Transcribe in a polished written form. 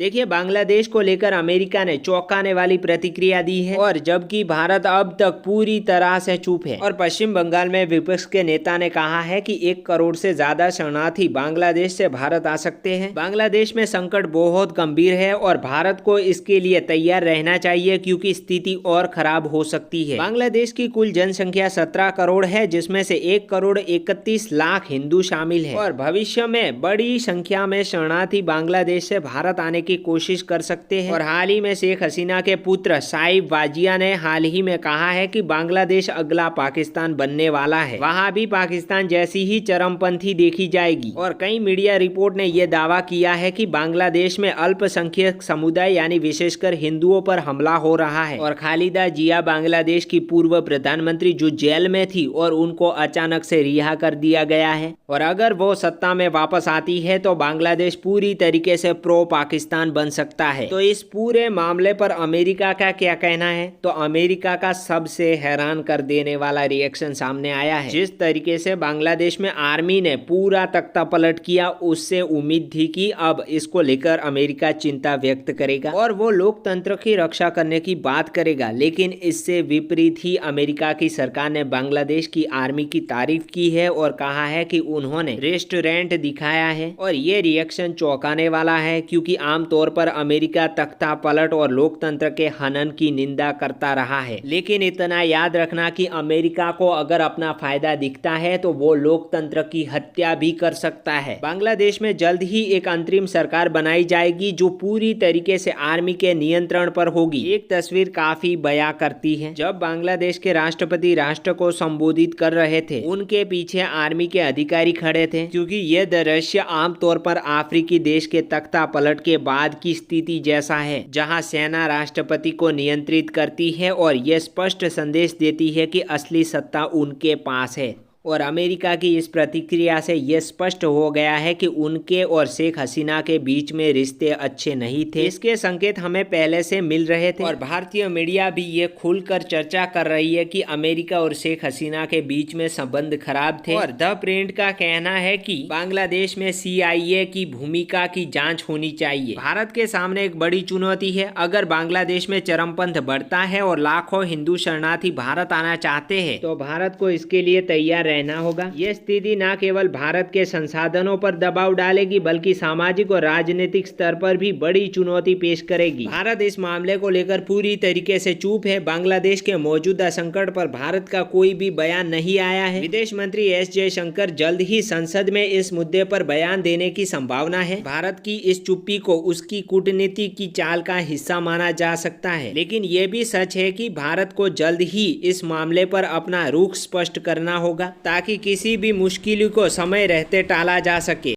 देखिए, बांग्लादेश को लेकर अमेरिका ने चौंकाने वाली प्रतिक्रिया दी है, और जबकि भारत अब तक पूरी तरह से चुप है। और पश्चिम बंगाल में विपक्ष के नेता ने कहा है कि 1 करोड़ से ज्यादा शरणार्थी बांग्लादेश से भारत आ सकते हैं। बांग्लादेश में संकट बहुत गंभीर है और भारत को इसके लिए तैयार रहना चाहिए, क्योंकि स्थिति और खराब हो सकती है। बांग्लादेश की कुल जनसंख्या 17 करोड़ है, जिसमें से 1 करोड़ 31 लाख हिंदू शामिल है, और भविष्य में बड़ी संख्या में शरणार्थी बांग्लादेश से भारत आने की कोशिश कर सकते हैं। और हाल ही में शेख हसीना के पुत्र साहिब वाजिया ने हाल ही में कहा है कि बांग्लादेश अगला पाकिस्तान बनने वाला है, वहां भी पाकिस्तान जैसी ही चरमपंथी देखी जाएगी। और कई मीडिया रिपोर्ट ने यह दावा किया है कि बांग्लादेश में अल्पसंख्यक समुदाय यानी विशेषकर हिंदुओं पर हमला हो रहा है। और खालिदा जिया बांग्लादेश की पूर्व प्रधानमंत्री जो जेल में थी, और उनको अचानक से रिहा कर दिया गया है, और अगर वो सत्ता में वापस आती है तो बांग्लादेश पूरी तरीके से प्रो पाकिस्तान बन सकता है। तो इस पूरे मामले पर अमेरिका का क्या कहना है? तो अमेरिका का सबसे हैरान कर देने वाला रिएक्शन सामने आया है। जिस तरीके से बांग्लादेश में आर्मी ने पूरा तख्ता पलट किया, उससे उम्मीद थी कि अब इसको लेकर अमेरिका चिंता व्यक्त करेगा और वो लोकतंत्र की रक्षा करने की बात करेगा। लेकिन इससे विपरीत ही अमेरिका की सरकार ने बांग्लादेश की आर्मी की तारीफ की है और कहा है कि उन्होंने रेस्टोरेंट दिखाया है। और ये रिएक्शन चौंकाने वाला है, क्योंकि आमतौर पर अमेरिका तख्ता पलट और लोकतंत्र के हनन की निंदा करता रहा है। लेकिन इतना याद रखना कि अमेरिका को अगर अपना फायदा दिखता है तो वो लोकतंत्र की हत्या भी कर सकता है। बांग्लादेश में जल्द ही एक अंतरिम सरकार बनाई जाएगी जो पूरी तरीके से आर्मी के नियंत्रण पर होगी। एक तस्वीर काफी बयां करती है। जब बांग्लादेश के राष्ट्रपति राष्ट्र को संबोधित कर रहे थे, उनके पीछे आर्मी के अधिकारी खड़े थे, क्योंकि यह दृश्य आमतौर पर अफ्रीकी देश के तख्ता पलट के बाद की स्थिति जैसा है, जहां सेना राष्ट्रपति को नियंत्रित करती है और यह स्पष्ट संदेश देती है कि असली सत्ता उनके पास है। और अमेरिका की इस प्रतिक्रिया से यह स्पष्ट हो गया है कि उनके और शेख हसीना के बीच में रिश्ते अच्छे नहीं थे। इसके संकेत हमें पहले से मिल रहे थे, और भारतीय मीडिया भी ये खुलकर चर्चा कर रही है कि अमेरिका और शेख हसीना के बीच में संबंध खराब थे। और द प्रिंट का कहना है कि बांग्लादेश में CIA की भूमिका की जाँच होनी चाहिए। भारत के सामने एक बड़ी चुनौती है। अगर बांग्लादेश में चरमपंथ बढ़ता है और लाखों हिंदू शरणार्थी भारत आना चाहते हैं, तो भारत को इसके लिए तैयार रहना होगा। यह स्थिति न केवल भारत के संसाधनों पर दबाव डालेगी, बल्कि सामाजिक और राजनीतिक स्तर पर भी बड़ी चुनौती पेश करेगी। भारत इस मामले को लेकर पूरी तरीके से चुप है। बांग्लादेश के मौजूदा संकट पर भारत का कोई भी बयान नहीं आया है। विदेश मंत्री S जयशंकर जल्द ही संसद में इस मुद्दे पर बयान देने की संभावना है। भारत की इस चुप्पी को उसकी कूटनीति की चाल का हिस्सा माना जा सकता है, लेकिन यह भी सच है कि भारत को जल्द ही इस मामले पर अपना रुख स्पष्ट करना होगा, ताकि किसी भी मुश्किल को समय रहते टाला जा सके।